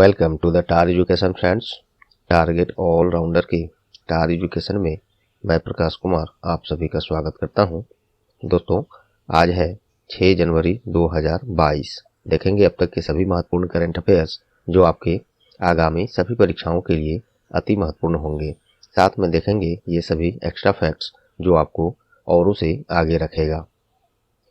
Welcome to the टार education friends. Target allrounder के टार एजुकेशन में मैं प्रकाश कुमार आप सभी का स्वागत करता हूं। दोस्तों, आज है 6 जनवरी 2022। देखेंगे अब तक के सभी महत्वपूर्ण करंट अफेयर्स जो आपके आगामी सभी परीक्षाओं के लिए अति महत्वपूर्ण होंगे। साथ में देखेंगे ये सभी एक्स्ट्रा फैक्ट्स जो आपको औरों से आगे रखेगा।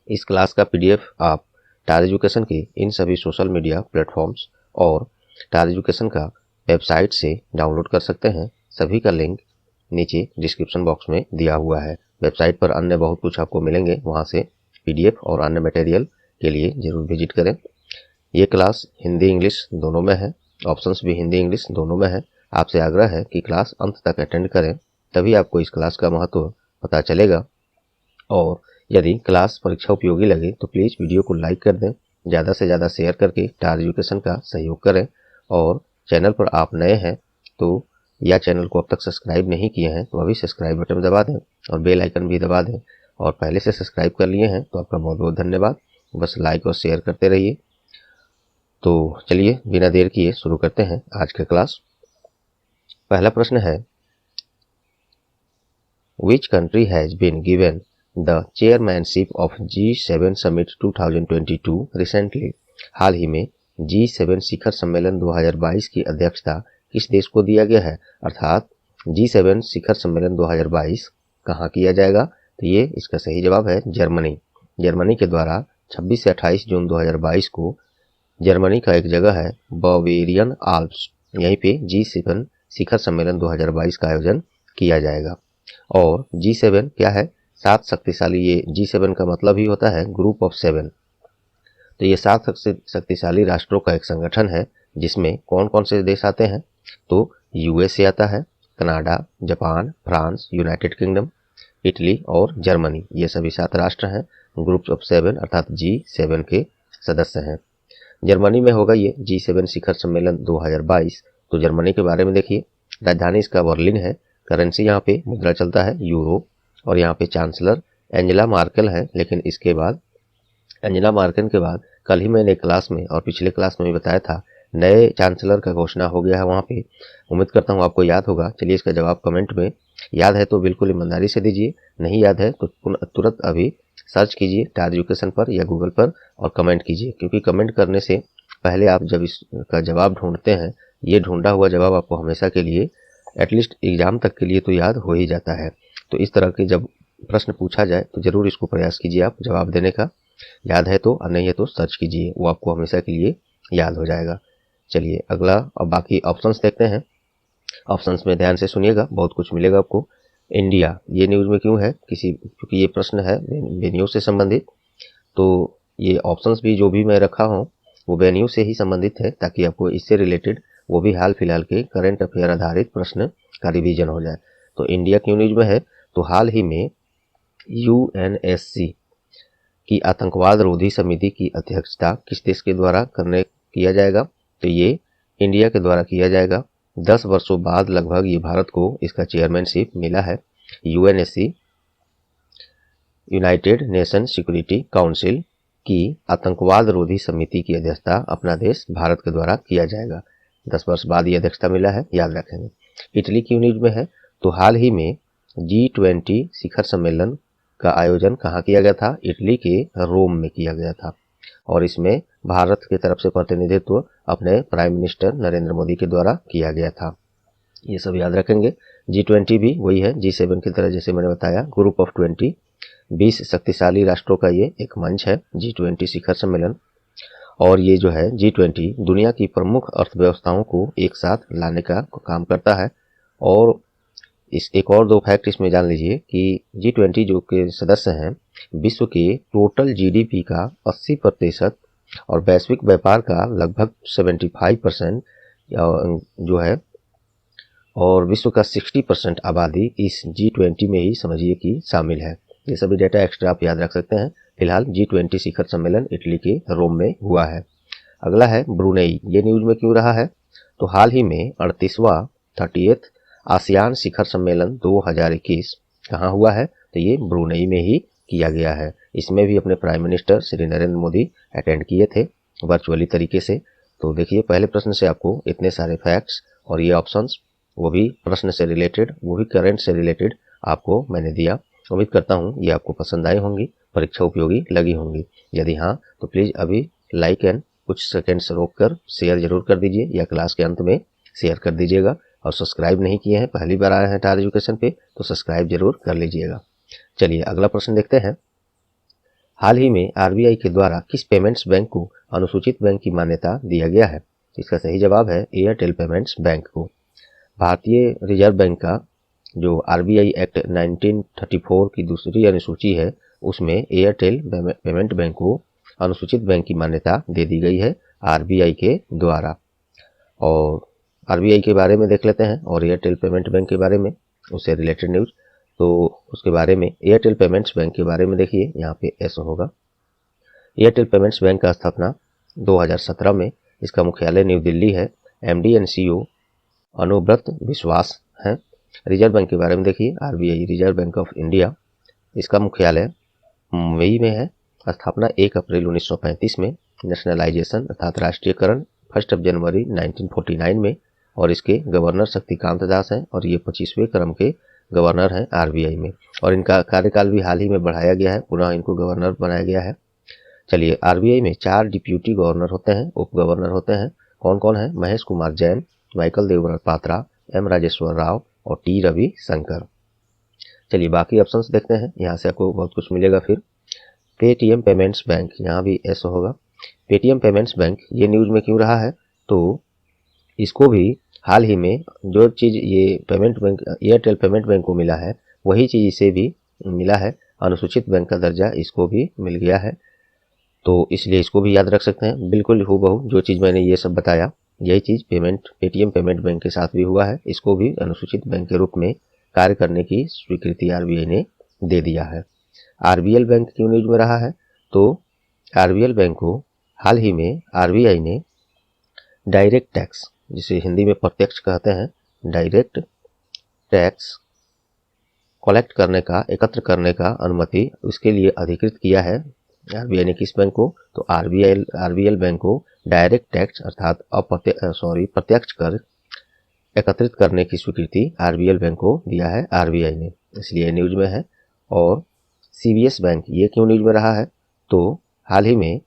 इस क्लास का PDF आप टार एजुकेशन के इन सभी सोशल मीडिया प्लेटफॉर्म्स और टार एजुकेशन का वेबसाइट से डाउनलोड कर सकते हैं। सभी का लिंक नीचे डिस्क्रिप्शन बॉक्स में दिया हुआ है। वेबसाइट पर अन्य बहुत कुछ आपको मिलेंगे, वहां से PDF और अन्य मटेरियल के लिए जरूर विजिट करें। ये क्लास हिंदी इंग्लिश दोनों में है, ऑप्शंस भी हिंदी इंग्लिश दोनों में है। आपसे आग्रह है कि क्लास अंत तक अटेंड करें, तभी आपको इस क्लास का महत्व पता चलेगा। और यदि क्लास परीक्षा उपयोगी लगे तो प्लीज़ वीडियो को लाइक कर दें, ज़्यादा से ज़्यादा शेयर करके टार एजुकेशन का सहयोग करें। और चैनल पर आप नए हैं तो या चैनल को अब तक सब्सक्राइब नहीं किए हैं तो अभी सब्सक्राइब बटन दबा दें और बेल आइकन भी दबा दें। और पहले से सब्सक्राइब कर लिए हैं तो आपका बहुत बहुत धन्यवाद। बस लाइक और शेयर करते रहिए। तो चलिए बिना देर किए शुरू करते हैं आज का क्लास। पहला प्रश्न है, which country has been given the chairmanship of G7 summit 2022 recently? हाल ही में G7 शिखर सम्मेलन 2022 की अध्यक्षता किस देश को दिया गया है? अर्थात G7 शिखर सम्मेलन 2022 कहाँ किया जाएगा? तो ये इसका सही जवाब है जर्मनी। जर्मनी के द्वारा 26 से 28 जून 2022 को जर्मनी का एक जगह है बावेरियन आल्प्स, यहीं पे G7 शिखर सम्मेलन 2022 का आयोजन किया जाएगा। और G7 क्या है? 7 शक्तिशाली। ये G7 का मतलब ही होता है ग्रुप ऑफ 7। तो ये 7 शक्तिशाली राष्ट्रों का एक संगठन है जिसमें कौन कौन से देश आते हैं? तो USA आता है, Canada, Japan, France, United kingdom, Italy और जर्मनी। ये सभी 7 राष्ट्र हैं, ग्रुप ऑफ 7 अर्थात G7 के सदस्य हैं। जर्मनी में होगा ये G7 शिखर सम्मेलन 2022। तो जर्मनी के बारे में देखिए, राजधानी इसका बर्लिन है, करेंसी यहाँ पे मुद्रा चलता है यूरो, और यहाँ पे चांसलर एंजेला मार्केल है। लेकिन इसके बाद एंजेला मार्केल के बाद कल ही मैंने क्लास में और पिछले क्लास में भी बताया था, नए चांसलर का घोषणा हो गया है वहाँ पे। उम्मीद करता हूँ आपको याद होगा। चलिए इसका जवाब कमेंट में, याद है तो बिल्कुल ईमानदारी से दीजिए, नहीं याद है तो तुरंत अभी सर्च कीजिए टार एजुकेशन पर या गूगल पर और कमेंट कीजिए, क्योंकि कमेंट करने से पहले आप जब इसका जवाब ढूंढते हैं, ये ढूंढा हुआ जवाब आपको हमेशा के लिए एटलीस्ट एग्जाम तक के लिए तो याद हो ही जाता है। तो इस तरह के जब प्रश्न पूछा जाए तो जरूर इसको प्रयास कीजिए आप जवाब देने का। याद है तो, और नहीं है तो सर्च कीजिए, वो आपको हमेशा के लिए याद हो जाएगा। चलिए अगला और बाकी ऑप्शंस देखते हैं। ऑप्शंस में ध्यान से सुनिएगा, बहुत कुछ मिलेगा आपको। इंडिया ये न्यूज़ में क्यों है? क्योंकि ये प्रश्न है वेन्यू से संबंधित, तो ये ऑप्शंस भी जो भी मैं रखा हूँ वो वेन्यू से ही संबंधित है, ताकि आपको इससे रिलेटेड वो भी हाल फिलहाल के करंट अफेयर आधारित प्रश्न का रिवीजन हो जाए। तो इंडिया क्यों न्यूज में है? तो हाल ही में UNSC की आतंकवाद रोधी समिति की अध्यक्षता किस देश के द्वारा किया जाएगा? तो ये इंडिया के द्वारा किया जाएगा। 10 वर्षों बाद लगभग ये भारत को इसका चेयरमैनशिप मिला है। UNSC United nation security council की आतंकवाद रोधी समिति की अध्यक्षता अपना देश भारत के द्वारा किया जाएगा। 10 वर्ष बाद ये अध्यक्षता मिला है, याद रखेंगे। इटली क्यों न्यूज में है? तो हाल ही में G20 शिखर सम्मेलन का आयोजन कहाँ किया गया था? इटली के रोम में किया गया था, और इसमें भारत की तरफ से प्रतिनिधित्व अपने प्राइम मिनिस्टर नरेंद्र मोदी के द्वारा किया गया था। ये सब याद रखेंगे। G20 भी वही है G7 की तरह, जैसे मैंने बताया ग्रुप ऑफ 20, 20 शक्तिशाली राष्ट्रों का ये एक मंच है G20 शिखर सम्मेलन। और ये जो है G20 दुनिया की प्रमुख अर्थव्यवस्थाओं को एक साथ लाने का काम करता है। और इस एक और 2 फैक्ट इसमें जान लीजिए कि G20 जो के सदस्य हैं, विश्व के टोटल GDP का 80% और वैश्विक व्यापार का लगभग 75% जो है, और विश्व का 60% आबादी इस G20 में ही समझिए कि शामिल है। ये सभी डेटा एक्स्ट्रा आप याद रख सकते हैं। फिलहाल G20 शिखर सम्मेलन इटली के रोम में हुआ है। अगला है ब्रुनेई। ये न्यूज में क्यों रहा है? तो हाल ही में 38वां 38th आसियान शिखर सम्मेलन 2021 कहाँ हुआ है? तो ये ब्रुनेई में ही किया गया है। इसमें भी अपने prime minister Shri Narendra Modi attend किए थे वर्चुअली तरीके से। तो देखिए पहले प्रश्न से आपको इतने सारे फैक्ट्स और ये ऑप्शंस, वो भी प्रश्न से रिलेटेड, वो भी करंट से रिलेटेड आपको मैंने दिया। उम्मीद करता हूँ ये आपको पसंद आई होंगी, परीक्षा उपयोगी लगी होंगी। यदि हाँ तो प्लीज़ अभी लाइक एंड कुछ सेकेंड्स रोक कर शेयर जरूर कर दीजिए, या क्लास के अंत में शेयर कर दीजिएगा। और सब्सक्राइब नहीं किए हैं, पहली बार आए हैं टार एजुकेशन पे, तो सब्सक्राइब जरूर कर लीजिएगा। चलिए अगला प्रश्न देखते हैं। हाल ही में आरबीआई के द्वारा किस पेमेंट्स बैंक को अनुसूचित बैंक की मान्यता दिया गया है? इसका सही जवाब है एयरटेल पेमेंट्स बैंक को। भारतीय रिजर्व बैंक का जो आरबीआई एक्ट 1934 की दूसरी अनुसूची है, उसमें एयरटेल पेमेंट बैंक को अनुसूचित बैंक की मान्यता दे दी गई है आरबीआई के द्वारा। और आरबीआई के बारे में देख लेते हैं और एयरटेल पेमेंट बैंक के बारे में, उससे रिलेटेड न्यूज। तो उसके बारे में, एयरटेल पेमेंट्स बैंक के बारे में देखिए, यहाँ पे ऐसा होगा। एयरटेल पेमेंट्स बैंक का स्थापना 2017 में, इसका मुख्यालय न्यू दिल्ली है। एमडी एंड सीईओ अनुव्रत विश्वास हैं। रिजर्व बैंक के बारे में देखिए, RBI reserve bank of India, इसका मुख्यालय मुंबई में है। स्थापना 1 अप्रैल 1935 में। नेशनलाइजेशन अर्थात राष्ट्रीयकरण 1 जनवरी 1949 में। और इसके गवर्नर शक्तिकांत दास हैं, और ये 25वें क्रम के गवर्नर हैं आरबीआई में। और इनका कार्यकाल भी हाल ही में बढ़ाया गया है, पुनः इनको गवर्नर बनाया गया है। चलिए, आरबीआई में 4 डिप्यूटी गवर्नर होते हैं, उप गवर्नर होते हैं। कौन कौन है? महेश कुमार जैन, माइकल देवव्रत पात्रा, एम राजेश्वर राव और टी रवि शंकर। चलिए बाकी ऑप्शंस देखते हैं, यहाँ से आपको बहुत कुछ मिलेगा। फिर पेटीएम पेमेंट्स बैंक, यहाँ भी ऐसा होगा। पेटीएम पेमेंट्स बैंक ये न्यूज में क्यों रहा है? तो इसको भी हाल ही में जो चीज़ ये payment bank, Airtel payment bank को मिला है, वही चीज़ इसे भी मिला है। अनुसूचित बैंक का दर्जा इसको भी मिल गया है, तो इसलिए इसको भी याद रख सकते हैं। बिल्कुल हूबहू जो चीज़ मैंने ये सब बताया, यही चीज़ पेटीएम पेमेंट बैंक के साथ भी हुआ है। इसको भी अनुसूचित बैंक के रूप में कार्य करने की स्वीकृति आरबीआई ने दे दिया है। आरबीएल बैंक क्यों न्यूज में रहा है? तो आरबीएल बैंक को हाल ही में आरबीआई ने डायरेक्ट टैक्स, जिसे हिंदी में प्रत्यक्ष कहते हैं, डायरेक्ट टैक्स कलेक्ट करने का, एकत्र करने का अनुमति उसके लिए अधिकृत किया है आरबीआई ने। किस बैंक को? तो आरबीएल बैंक को डायरेक्ट टैक्स अर्थात प्रत्यक्ष कर एकत्रित करने की स्वीकृति आरबीएल बैंक को दिया है आरबीआई ने, इसलिए न्यूज में है। और सीबीएस बैंक ये क्यों न्यूज में रहा है? तो हाल ही में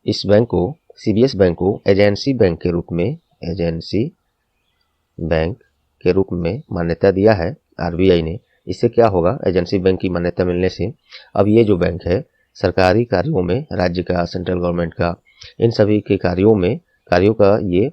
इस बैंक को, सीबीएस बैंक को एजेंसी बैंक के रूप में मान्यता दिया है आरबीआई ने। इससे क्या होगा? एजेंसी बैंक की मान्यता मिलने से अब ये जो बैंक है सरकारी कार्यों में, राज्य का, सेंट्रल गवर्नमेंट का, इन सभी के कार्यों का ये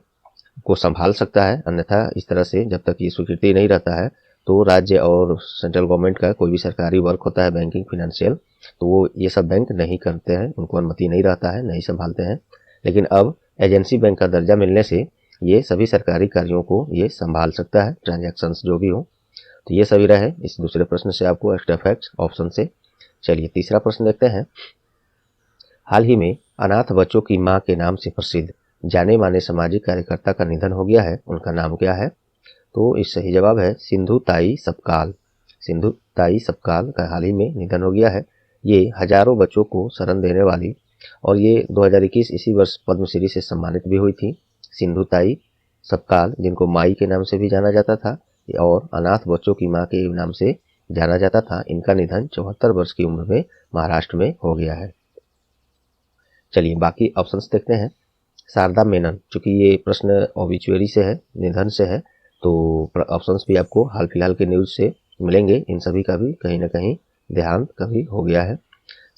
को संभाल सकता है। अन्यथा इस तरह से जब तक ये स्वीकृति नहीं रहता है, तो राज्य और सेंट्रल गवर्नमेंट का कोई भी सरकारी वर्क होता है, बैंकिंग, फिनेंशियल, तो वो ये सब बैंक नहीं करते हैं, उनको अनुमति नहीं रहता है, नहीं संभालते हैं। लेकिन अब एजेंसी बैंक का दर्जा मिलने से ये सभी सरकारी कार्यों को ये संभाल सकता है, ट्रांजैक्शंस जो भी हो। तो ये सभी रहे इस दूसरे प्रश्न से आपको एक्स्ट्रा फैक्ट्स ऑप्शन से। चलिए तीसरा प्रश्न देखते हैं। हाल ही में अनाथ बच्चों की मां के नाम से प्रसिद्ध जाने माने सामाजिक कार्यकर्ता का निधन हो गया है, उनका नाम क्या है? तो इस सही जवाब है सिंधु ताई सपकाल। सिंधु ताई सपकाल का हाल ही में निधन हो गया है। ये हजारों बच्चों को शरण देने वाली, और ये 2021 इसी वर्ष पद्मश्री से सम्मानित भी हुई थी, सिंधु ताई सपकाल, जिनको माई के नाम से भी जाना जाता था और अनाथ बच्चों की मां के नाम से जाना जाता था। इनका निधन 74 वर्ष की उम्र में महाराष्ट्र में हो गया है। चलिए बाकी ऑप्शंस देखते हैं। शारदा मेनन, चूंकि ये प्रश्न ऑबिचुअरी से है, निधन से है, तो ऑप्शंस भी आपको हाल फिलहाल के न्यूज से मिलेंगे। इन सभी का भी कहीं ना कहीं देहांत कभी हो गया है।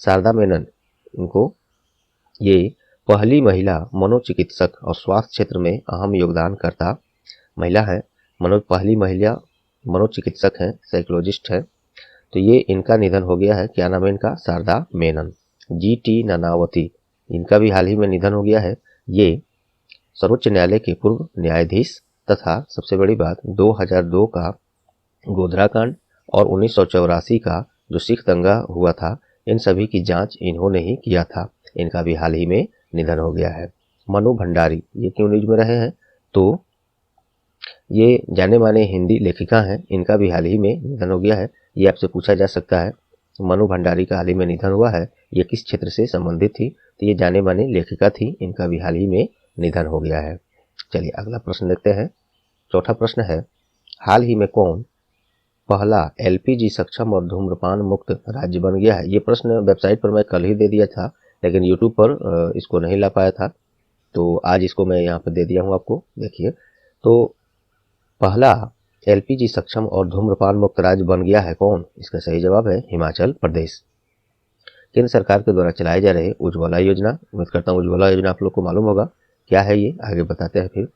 शारदा मेनन, इनको ये पहली महिला मनोचिकित्सक और स्वास्थ्य क्षेत्र में अहम योगदानकर्ता महिला है। पहली महिला मनोचिकित्सक हैं, साइकोलॉजिस्ट है। तो ये इनका निधन हो गया है। क्या नाम है इनका? शारदा मेनन। जीटी नानावती, इनका भी हाल ही में निधन हो गया है। ये सर्वोच्च न्यायालय के पूर्व न्यायाधीश तथा सबसे बड़ी बात 2002 का गोधरा कांड और 1984 का जो सिख दंगा हुआ था, इन सभी की जांच इन्होंने ही किया था। इनका भी हाल ही में निधन हो गया है। मनु भंडारी, ये क्यों न्यूज में रहे हैं? तो ये जाने माने हिंदी लेखिका हैं, इनका भी हाल ही में निधन हो गया है। ये आपसे पूछा जा सकता है, मनु भंडारी का हाल ही में निधन हुआ है, ये किस क्षेत्र से संबंधित थी? तो ये जाने माने लेखिका थी, इनका भी हाल ही में निधन हो गया है। चलिए अगला प्रश्न देखते हैं। चौथा प्रश्न है, हाल ही में कौन पहला एलपीजी सक्षम और धूम्रपान मुक्त राज्य बन गया है? ये प्रश्न वेबसाइट पर मैं कल ही दे दिया था, लेकिन यूट्यूब पर इसको नहीं ला पाया था, तो आज इसको मैं यहाँ पर दे दिया हूँ आपको। देखिए, तो पहला एलपीजी सक्षम और धूम्रपान मुक्त राज्य बन गया है कौन? इसका सही जवाब है हिमाचल प्रदेश। केंद्र सरकार के द्वारा चलाए जा रहे उज्ज्वला योजना, उम्मीद करता हूँ उज्ज्वला योजना आप लोग को मालूम होगा क्या है, ये आगे बताते हैं फिर।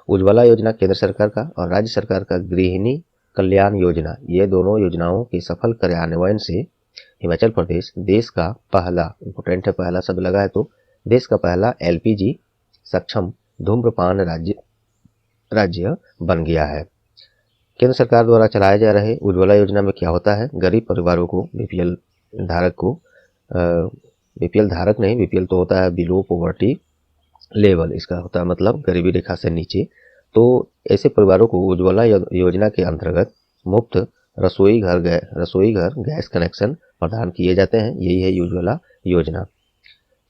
उज्ज्वला योजना केंद्र सरकार का और राज्य सरकार का गृहिणी कल्याण योजना, ये दोनों योजनाओं के सफल कार्यान्वयन से हिमाचल प्रदेश देश का पहला, इंपोर्टेंट है पहला शब्द लगा है तो, देश का पहला एलपीजी सक्षम धूम्रपान राज्य बन गया है। केंद्र सरकार द्वारा चलाए जा रहे उज्ज्वला योजना में क्या होता है, गरीब परिवारों को, बीपीएल धारक को, बीपीएल धारक नहीं, बीपीएल तो होता है बिलो पॉवर्टी लेवल, इसका होता है मतलब गरीबी रेखा से नीचे, तो ऐसे परिवारों को उज्ज्वला योजना के अंतर्गत मुफ्त रसोई घर गैस कनेक्शन प्रदान किए जाते हैं। यही है उज्ज्वला योजना।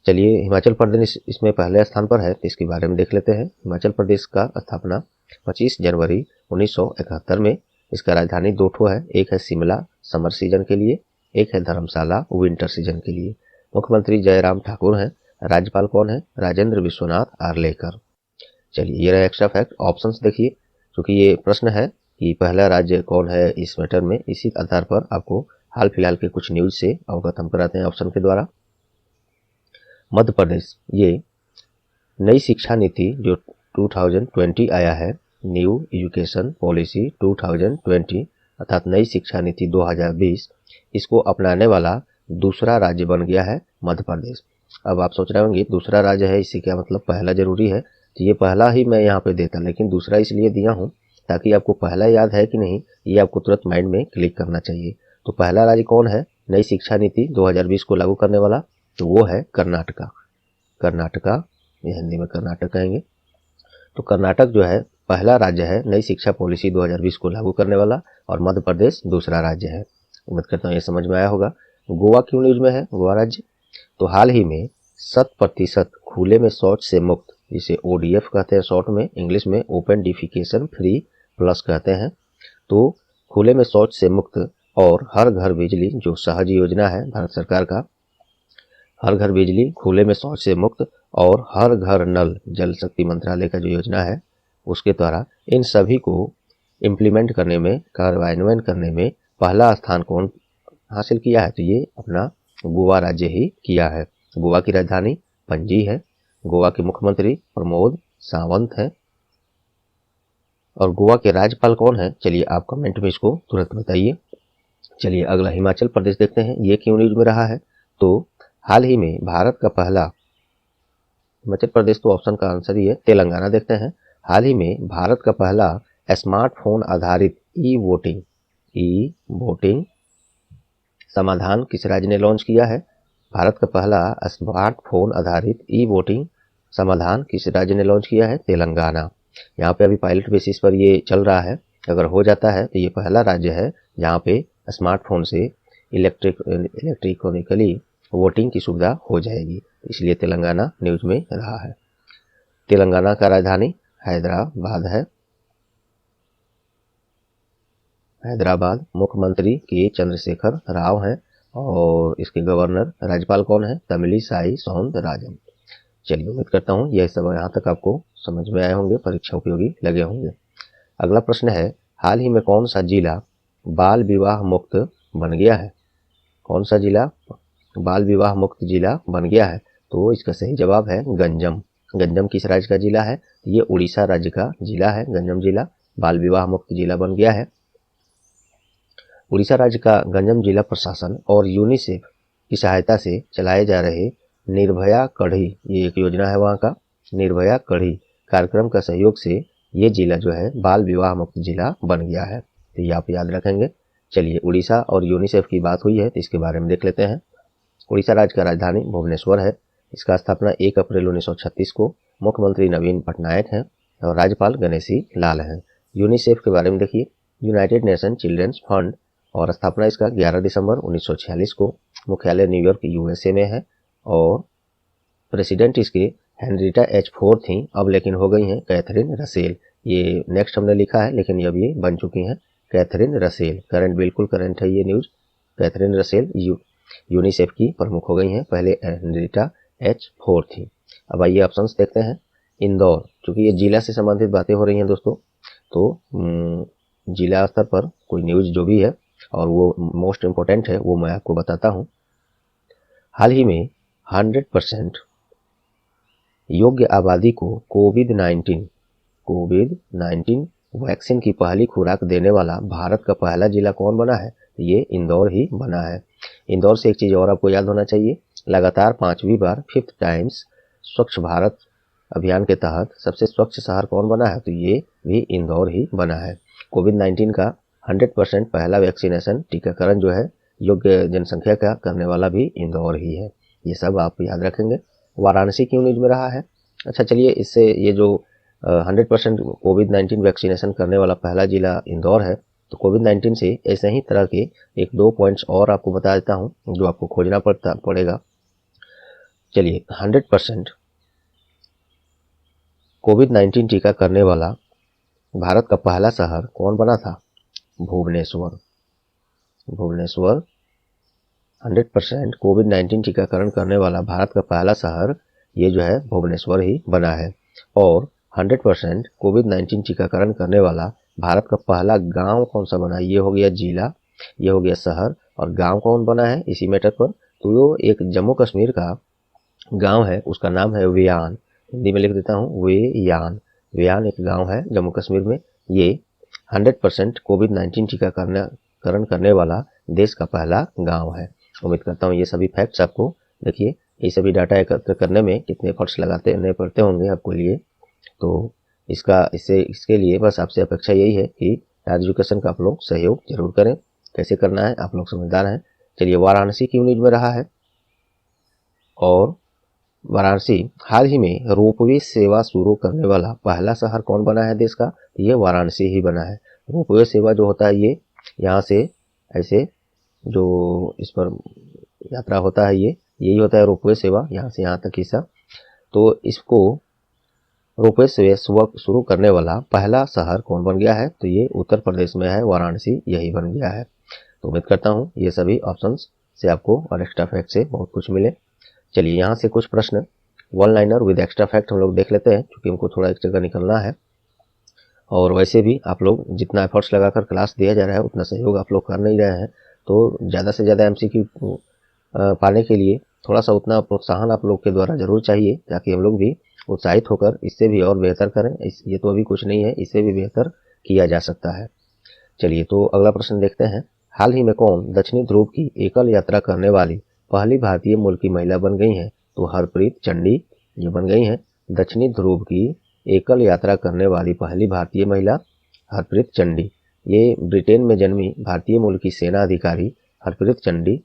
चलिए, हिमाचल प्रदेश इसमें पहले स्थान पर है, तो इसके बारे में देख लेते हैं। हिमाचल प्रदेश का स्थापना 25 जनवरी 1971 में। इसका राजधानी दो ठो है, एक है शिमला समर सीजन के लिए, एक है धर्मशाला विंटर सीजन के लिए। मुख्यमंत्री जयराम ठाकुर हैं। राज्यपाल कौन है? राजेंद्र विश्वनाथ आर्लेकर। चलिए, ये रहा एक्स्ट्रा फैक्ट। ऑप्शंस देखिए, क्योंकि ये प्रश्न है कि पहला राज्य कौन है इस मैटर में, इसी आधार पर आपको हाल फिलहाल के कुछ न्यूज से अवगत हम कराते हैं ऑप्शन के द्वारा। मध्य प्रदेश, ये नई शिक्षा नीति जो 2020 आया है, न्यू एजुकेशन पॉलिसी 2020 अर्थात नई शिक्षा नीति 2020, इसको अपनाने वाला दूसरा राज्य बन गया है मध्य प्रदेश। अब आप सोच रहे होंगे दूसरा राज्य है, इससे क्या मतलब पहला जरूरी है? तो ये पहला ही मैं यहाँ पे देता, लेकिन दूसरा इसलिए दिया हूँ ताकि आपको पहला याद है कि नहीं ये आपको तुरंत माइंड में क्लिक करना चाहिए। तो पहला राज्य कौन है नई शिक्षा नीति 2020 को लागू करने वाला? तो वो है कर्नाटका। कर्नाटका, ये हिंदी में कर्नाटक कहेंगे। तो कर्नाटक जो है पहला राज्य है नई शिक्षा पॉलिसी 2020 को लागू करने वाला, और मध्य प्रदेश दूसरा राज्य है। उम्मीद करता हूँ ये समझ में आया होगा। गोवा क्यों न्यूज में है, गोवा राज्य? तो हाल ही में 100% खुले में शौच से मुक्त, जिसे ODF कहते हैं शॉर्ट में, इंग्लिश में ओपन डिफिकेशन फ्री प्लस कहते हैं। तो खुले में शौच से मुक्त और हर घर बिजली जो सहज योजना है भारत सरकार का, हर घर बिजली, खुले में शौच से मुक्त और हर घर नल, जल शक्ति मंत्रालय का जो योजना है उसके द्वारा इन सभी को इम्प्लीमेंट करने में, कार्यान्वयन करने में पहला स्थान कौन हासिल किया है? तो ये अपना गोवा राज्य ही किया है। गोवा की राजधानी पणजी है। गोवा के मुख्यमंत्री प्रमोद सावंत हैं। और गोवा के राज्यपाल कौन है? चलिए आप कमेंट में इसको तुरंत बताइए। चलिए अगला हिमाचल प्रदेश देखते हैं, ये क्यों न्यूज में रहा है। तो हाल ही में भारत का पहला, हिमाचल प्रदेश तो ऑप्शन का आंसर ही है। तेलंगाना देखते हैं। हाल ही में भारत का पहला स्मार्टफोन आधारित ई वोटिंग समाधान किस राज्य ने लॉन्च किया है? भारत का पहला स्मार्टफोन आधारित ई वोटिंग समाधान किस राज्य ने लॉन्च किया है? तेलंगाना। यहाँ पे अभी पायलट बेसिस पर ये चल रहा है, अगर हो जाता है तो ये पहला राज्य है जहाँ पे स्मार्टफोन से इलेक्ट्रॉनिकली वोटिंग की सुविधा हो जाएगी, इसलिए तेलंगाना न्यूज में रहा है। तेलंगाना का राजधानी हैदराबाद है। हैदराबाद। मुख्यमंत्री के चंद्रशेखर राव हैं और इसके गवर्नर, राज्यपाल कौन है? तमिलिसाई सौंदरराजन। चलिए उम्मीद करता हूँ यह सब यहाँ तक आपको समझ में आए होंगे, परीक्षा उपयोगी लगे होंगे। अगला प्रश्न है, हाल ही में कौन सा जिला बाल विवाह मुक्त बन गया है? कौन सा जिला बाल विवाह मुक्त जिला बन गया है? तो इसका सही जवाब है गंजम। गंजम किस राज्य का जिला है? ये उड़ीसा राज्य का जिला है। गंजम जिला बाल विवाह मुक्त जिला बन गया है। उड़ीसा राज्य का गंजम जिला प्रशासन और यूनिसेफ की सहायता से चलाए जा रहे निर्भया कढ़ी, ये एक योजना है वहाँ का, निर्भया कढ़ी कार्यक्रम का सहयोग से ये जिला जो है बाल विवाह मुक्त जिला बन गया है। तो ये आप याद रखेंगे। चलिए उड़ीसा और यूनिसेफ की बात हुई है तो इसके बारे में देख लेते हैं। उड़ीसा राज्य का राजधानी भुवनेश्वर है। इसका स्थापना 1 अप्रैल 1936 को, मुख्यमंत्री नवीन पटनायक हैं और राज्यपाल गणेशी लाल हैं। यूनिसेफ के बारे में देखिए, यूनाइटेड नेशन चिल्ड्रंस फंड, और स्थापना इसका 11 दिसंबर 1946 को, मुख्यालय न्यूयॉर्क USA में है और प्रेसिडेंट इसके हेनरिटा H4 थी, अब लेकिन हो गई हैं कैथरीन रसेल। ये नेक्स्ट हमने लिखा है लेकिन अब ये बन चुकी हैं कैथरीन रसेल। करंट, बिल्कुल करंट है ये न्यूज़। कैथरीन रसेल यूनिसेफ की प्रमुख हो गई हैं, पहले हेनरिटा H4 थी। अब आइए ऑप्शंस देखते हैं। इंदौर, चूंकि ये जिला से संबंधित बातें हो रही हैं दोस्तों, तो जिला स्तर पर कोई न्यूज़ जो भी है और वो मोस्ट इम्पोर्टेंट है वो मैं आपको बताता हूँ। हाल ही में 100% योग्य आबादी को कोविड-19 वैक्सीन की पहली खुराक देने वाला भारत का पहला जिला कौन बना है? ये इंदौर ही बना है। इंदौर से एक चीज़ और आपको याद होना चाहिए, लगातार 5वीं बार 5th टाइम्स स्वच्छ भारत अभियान के तहत सबसे स्वच्छ शहर कौन बना है? तो ये भी इंदौर ही बना है। कोविड-19 का 100% पहला वैक्सीनेशन टीकाकरण जो है योग्य जनसंख्या का करने वाला भी इंदौर ही है। ये सब आप याद रखेंगे। वाराणसी क्यों न्यूज में रहा है? अच्छा चलिए, इससे ये जो 100% कोविड-19 वैक्सीनेशन करने वाला पहला जिला इंदौर है, तो कोविड-19 से ऐसे ही तरह के 1-2 पॉइंट्स और आपको बता देता हूँ जो आपको खोजना पड़ेगा। चलिए, 100% कोविड-19 टीका करने वाला भारत का पहला शहर कौन बना था? भुवनेश्वर। 100% कोविड-19 टीकाकरण करने वाला भारत का पहला शहर ये जो है भुवनेश्वर ही बना है। और 100% कोविड-19 टीकाकरण करने वाला भारत का पहला गांव कौन सा बना है? ये हो गया जिला, ये हो गया शहर, और गांव कौन बना है इसी मैटर पर? तो वो एक जम्मू कश्मीर का गांव है, उसका नाम है वेयान। हिंदी में लिख देता हूँ, वेयान। वेयान एक गांव है जम्मू कश्मीर में। ये 100% कोविड-19 टीकाकरण करने वाला देश का पहला गांव है। उम्मीद करता हूँ ये सभी फैक्ट्स आपको, देखिए ये सभी डाटा एकत्र करने में कितने एफर्ट्स लगाने पड़ते होंगे आपको लिए। तो इसके लिए बस आपसे अपेक्षा यही है कि एजुकेशन का आप लोग सहयोग जरूर करें। कैसे करना है आप लोग समझदार हैं। चलिए, वाराणसी क्यों न्यूज में रहा है? और वाराणसी हाल ही में रोपवे सेवा शुरू करने वाला पहला शहर कौन बना है देश का? ये वाराणसी ही बना है। रोपवे सेवा जो होता है, ये यहाँ से ऐसे जो इस पर यात्रा होता है, यही होता है रोपवे सेवा, यहाँ से यहाँ तक हिस्सा। तो इसको रोपवे से शुरू करने वाला पहला शहर कौन बन गया है? तो ये उत्तर प्रदेश में है, वाराणसी यही बन गया है। तो उम्मीद करता हूँ ये सभी ऑप्शंस से आपको और एक्स्ट्रा फैक्ट से बहुत कुछ मिले। चलिए, यहाँ से कुछ प्रश्न one liner with extra fact हम लोग देख लेते हैं, क्योंकि हमको थोड़ा एक जगह निकलना है। और वैसे भी आप लोग जितना एफर्ट्स लगाकर क्लास दिया जा रहा है उतना सहयोग आप लोग कर नहीं रहे हैं, तो ज़्यादा से ज़्यादा MCQ पाने के लिए थोड़ा सा उतना प्रोत्साहन आप लोग के द्वारा जरूर चाहिए, ताकि हम लोग भी उत्साहित होकर इससे भी और बेहतर करें। ये तो अभी कुछ नहीं है, इससे भी बेहतर किया जा सकता है। चलिए, तो अगला प्रश्न देखते हैं। हाल ही में कौन दक्षिणी ध्रुव की एकल यात्रा करने वाली पहली भारतीय मूल की महिला बन गई हैं? तो हरप्रीत चंडी ये बन गई हैं दक्षिणी ध्रुव की एकल यात्रा करने वाली पहली भारतीय महिला हरप्रीत चंडी। ये ब्रिटेन में जन्मी भारतीय मूल की सेना अधिकारी हरप्रीत चंडी,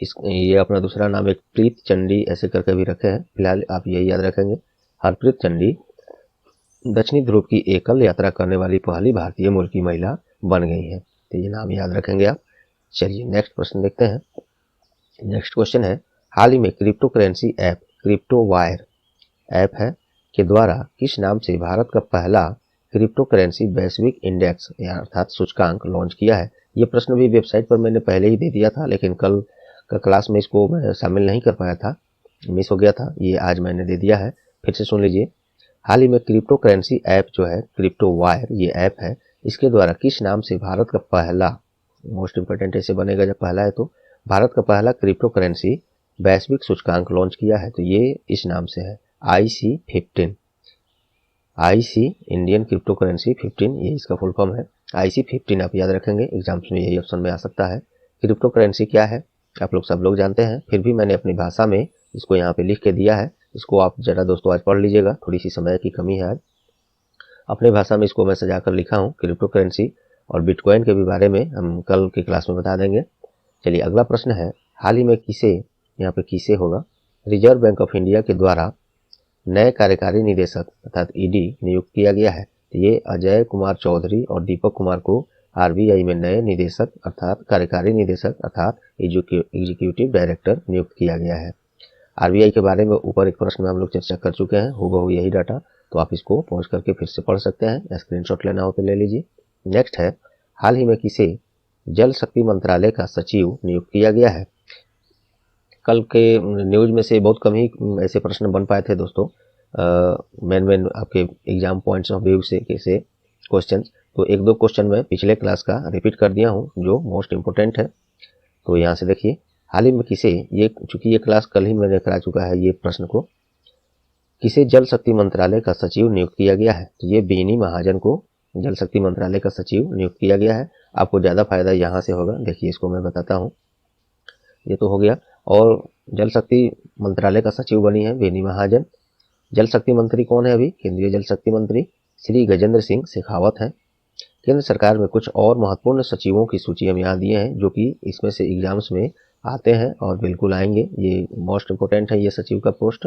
ये अपना दूसरा नाम एक प्रीत चंडी ऐसे करके भी रखे हैं, फिलहाल आप यही याद रखेंगे। हरप्रीत चंडी दक्षिणी ध्रुव की एकल यात्रा करने वाली पहली भारतीय मूल की महिला बन गई है, तो ये नाम याद रखेंगे आप। चलिए, नेक्स्ट प्रश्न देखते हैं। नेक्स्ट क्वेश्चन है, हाल ही में crypto currency app crypto wire app है के द्वारा किस नाम से भारत का पहला क्रिप्टो करेंसी वैश्विक इंडेक्स अर्थात सूचकांक लॉन्च किया है? ये प्रश्न भी वेबसाइट पर मैंने पहले ही दे दिया था, लेकिन कल का क्लास में इसको मैं शामिल नहीं कर पाया था, मिस हो गया था। ये आज मैंने दे दिया है, फिर से सुन लीजिए। हाल ही में क्रिप्टो करेंसी ऐप जो है क्रिप्टो वायर, ये ऐप है, इसके द्वारा किस नाम से भारत का पहला, मोस्ट इंपोर्टेंट ऐसे बनेगा जब पहला है, तो भारत का पहला क्रिप्टो करेंसी वैश्विक सूचकांक लॉन्च किया है? तो ये इस नाम से है IC15। IC Indian crypto currency 15, ये इसका फुल फॉर्म है। IC15 आप याद रखेंगे, एग्जाम्स में यही ऑप्शन में आ सकता है। क्रिप्टो करेंसी क्या है आप लोग सब लोग जानते हैं, फिर भी मैंने अपनी भाषा में इसको यहाँ पे लिख के दिया है। इसको आप जरा दोस्तों आज पढ़ लीजिएगा, थोड़ी सी समय की कमी है आज। अपने भाषा में इसको मैं सजा कर लिखा हूँ क्रिप्टो करेंसी, और बिटकॉइन के भी बारे में हम कल की क्लास में बता देंगे। चलिए, अगला प्रश्न है, हाल ही में किसे, यहाँ पे किसे होगा, रिजर्व बैंक ऑफ इंडिया के द्वारा नए कार्यकारी निदेशक अर्थात ED नियुक्त किया गया है? तो ये अजय कुमार चौधरी और दीपक कुमार को RBI में नए निदेशक अर्थात कार्यकारी निदेशक अर्थात एग्जीक्यूटिव डायरेक्टर नियुक्त किया गया है। आरबीआई के बारे में ऊपर एक प्रश्न में हम लोग चर्चा कर चुके हैं, हूबहू यही डाटा, तो आप इसको पॉज करके फिर से पढ़ सकते हैं, स्क्रीनशॉट लेना हो तो ले लीजिए। नेक्स्ट है, हाल ही में किसे जल शक्ति मंत्रालय का सचिव नियुक्त किया गया है। कल के न्यूज में से बहुत कम ही ऐसे प्रश्न बन पाए थे दोस्तों, मेन आपके एग्जाम पॉइंट्स ऑफ व्यू से कैसे क्वेश्चन, तो एक दो क्वेश्चन मैं पिछले क्लास का रिपीट कर दिया हूँ जो मोस्ट इम्पोर्टेंट है। तो यहाँ से देखिए, हाल ही में किसे, ये चूंकि ये क्लास कल ही मैंने करा चुका है ये प्रश्न को, किसे जल शक्ति मंत्रालय का सचिव नियुक्त किया गया है। तो ये बेनी महाजन को जल शक्ति मंत्रालय का सचिव नियुक्त किया गया है। आपको ज़्यादा फायदा यहाँ से होगा, देखिए इसको मैं बताता हूँ। ये तो हो गया, और जल शक्ति मंत्रालय का सचिव बनी है बेनी महाजन। जल शक्ति मंत्री कौन है अभी, केंद्रीय जल शक्ति मंत्री श्री गजेंद्र सिंह शेखावत हैं। केंद्र सरकार में कुछ और महत्वपूर्ण सचिवों की सूची हम यहाँ दिए हैं, जो कि इसमें से एग्जाम्स में आते हैं और बिल्कुल आएंगे, ये मोस्ट इम्पोर्टेंट है ये सचिव का पोस्ट।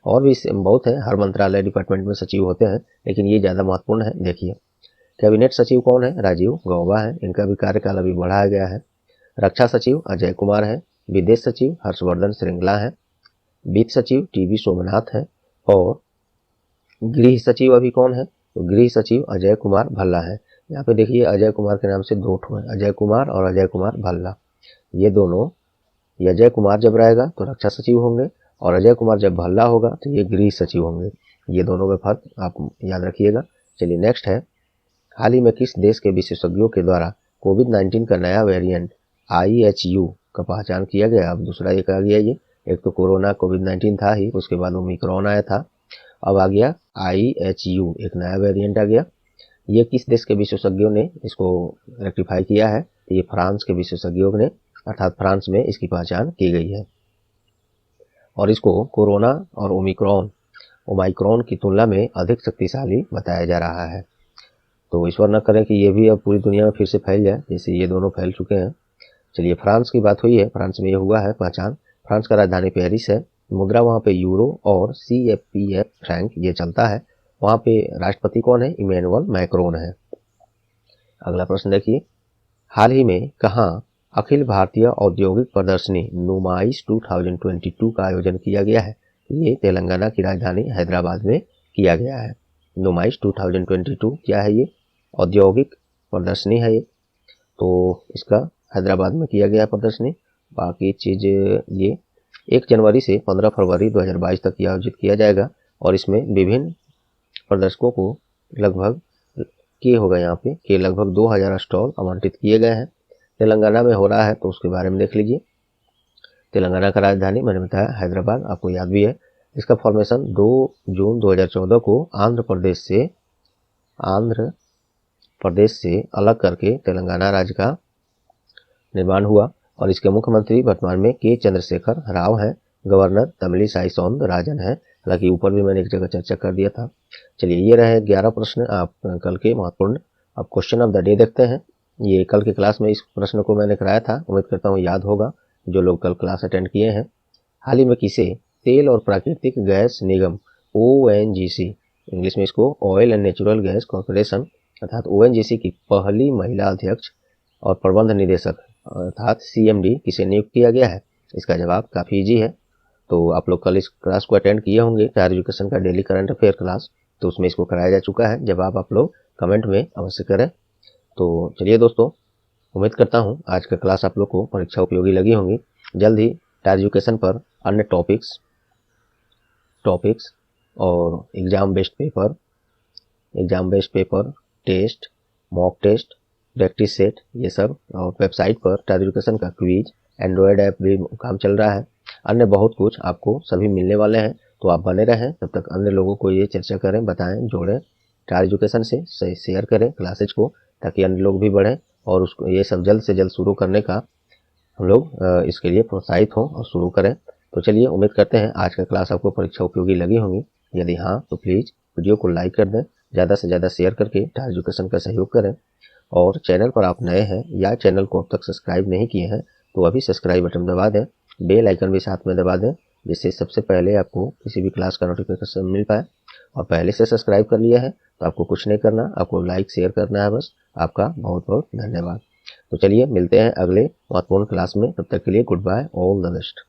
और भी बहुत है, हर मंत्रालय डिपार्टमेंट में सचिव होते हैं, लेकिन ये ज़्यादा महत्वपूर्ण है। देखिए, कैबिनेट सचिव कौन है, राजीव गौबा है, इनका भी कार्यकाल अभी बढ़ाया गया है। रक्षा सचिव अजय कुमार है। विदेश सचिव हर्षवर्धन श्रृंगला है। वित्त सचिव टीवी सोमनाथ है। और गृह सचिव अभी कौन है, तो गृह सचिव अजय कुमार भल्ला है। यहाँ पे देखिए अजय कुमार के नाम से दो ठो है, अजय कुमार और अजय कुमार भल्ला। ये दोनों, ये अजय कुमार जब रहेगा तो रक्षा सचिव होंगे, और अजय कुमार जब भल्ला होगा तो ये गृह सचिव होंगे। ये दोनों में फर्क आप याद रखिएगा। चलिए नेक्स्ट है, हाल ही में किस देश के विशेषज्ञों के द्वारा कोविड-19 का नया वेरिएंट IHU का पहचान किया गया। अब दूसरा एक आ गया, ये एक तो कोरोना कोविड-19 था ही, उसके बाद ओमिक्रॉन आया था, अब आ गया IHU, एक नया वेरिएंट आ गया। ये किस देश के विशेषज्ञों ने इसको रेक्टिफाई किया है, तो ये फ्रांस के विशेषज्ञों ने, अर्थात फ्रांस में इसकी पहचान की गई है। और इसको कोरोना और ओमाइक्रॉन की तुलना में अधिक शक्तिशाली बताया जा रहा है। तो ईश्वर न करें कि ये भी अब पूरी दुनिया में फिर से फैल जाए, जैसे ये दोनों फैल चुके हैं। चलिए, फ्रांस की बात हुई है, फ्रांस में ये हुआ है पहचान। फ्रांस का राजधानी पेरिस है, मुद्रा वहाँ पे यूरो और CFP फ्रैंक ये चलता है। वहाँ पे राष्ट्रपति कौन है, इमैनुअल मैक्रोन है। अगला प्रश्न देखिए, हाल ही में कहाँ अखिल भारतीय औद्योगिक प्रदर्शनी नुमाइश 2022 का आयोजन किया गया है। ये तेलंगाना की राजधानी हैदराबाद में किया गया है। नुमाइश 2022 क्या है, ये औद्योगिक प्रदर्शनी है ये, तो इसका हैदराबाद में किया गया प्रदर्शनी। बाकी चीज़ ये 1 जनवरी से 15 फरवरी 2022 तक ये आयोजित किया जाएगा, और इसमें विभिन्न प्रदर्शकों को लगभग यहाँ पे लगभग 2000 स्टॉल आवंटित किए गए हैं। तेलंगाना में हो रहा है, तो उसके बारे में देख लीजिए। तेलंगाना का राजधानी मैंने बताया हैदराबाद, आपको याद भी है। इसका फॉर्मेशन 2 जून 2014 को आंध्र प्रदेश से अलग करके तेलंगाना राज्य का निर्माण हुआ, और इसके मुख्यमंत्री वर्तमान में के चंद्रशेखर राव हैं। गवर्नर तमिलिसाई सौंदरराजन है, हालांकि ऊपर भी मैंने एक जगह चर्चा कर दिया था। चलिए, ये रहे 11 प्रश्न आप कल के महत्वपूर्ण। अब क्वेश्चन ऑफ द डे देखते हैं। ये कल के क्लास में इस प्रश्न को मैंने कराया था, उम्मीद करता हूँ याद होगा जो लोग कल क्लास अटेंड किए हैं। हाल ही में किसे तेल और प्राकृतिक गैस निगम ONGC, इंग्लिश में इसको oil and natural gas corporation अर्थात ONGC की पहली महिला अध्यक्ष और प्रबंध निदेशक अर्थात CMD किसे नियुक्त किया गया है। इसका जवाब काफ़ी इजी है। तो आप लोग कल इस क्लास को अटेंड किए होंगे, हायर एजुकेशन का डेली करंट अफेयर क्लास, तो उसमें इसको कराया जा चुका है। जवाब आप लोग कमेंट में अवश्य करें। तो चलिए दोस्तों, उम्मीद करता हूँ आज का क्लास आप लोग को परीक्षा उपयोगी लगी होंगी। जल्द ही हायर एजुकेशन पर अन्य टॉपिक्स और exam based paper, test, mock test, practice set, ये सब, और वेबसाइट पर हायर एजुकेशन का क्विज, एंड्रॉयड ऐप भी काम चल रहा है। अन्य बहुत कुछ आपको सभी मिलने वाले हैं, तो आप बने रहें। तब तक अन्य लोगों को ये चर्चा करें, बताएं, जोड़ें, हायर एजुकेशन से शेयर करें क्लासेज को, ताकि अन्य लोग भी बढ़ें और उसको ये सब जल्द से जल्द शुरू करने का हम लोग इसके लिए प्रोत्साहित हों और शुरू करें। तो चलिए, उम्मीद करते हैं आज का क्लास आपको परीक्षा उपयोगी लगी होंगी। यदि हाँ, तो प्लीज़ वीडियो को लाइक कर दें, ज़्यादा से ज़्यादा शेयर करके हायर एजुकेशन का सहयोग करें। और चैनल पर आप नए हैं या चैनल को अब तक सब्सक्राइब नहीं किए हैं, तो अभी सब्सक्राइब बटन दबा दें, बेल आइकन भी साथ में दबा दें, जिससे सबसे पहले आपको किसी भी क्लास का नोटिफिकेशन मिल पाए। और पहले से सब्सक्राइब कर लिया है तो आपको कुछ नहीं करना, आपको लाइक शेयर करना है बस। आपका बहुत बहुत धन्यवाद। तो चलिए, मिलते हैं अगले महत्वपूर्ण क्लास में। तब तक के लिए good bye, all the best.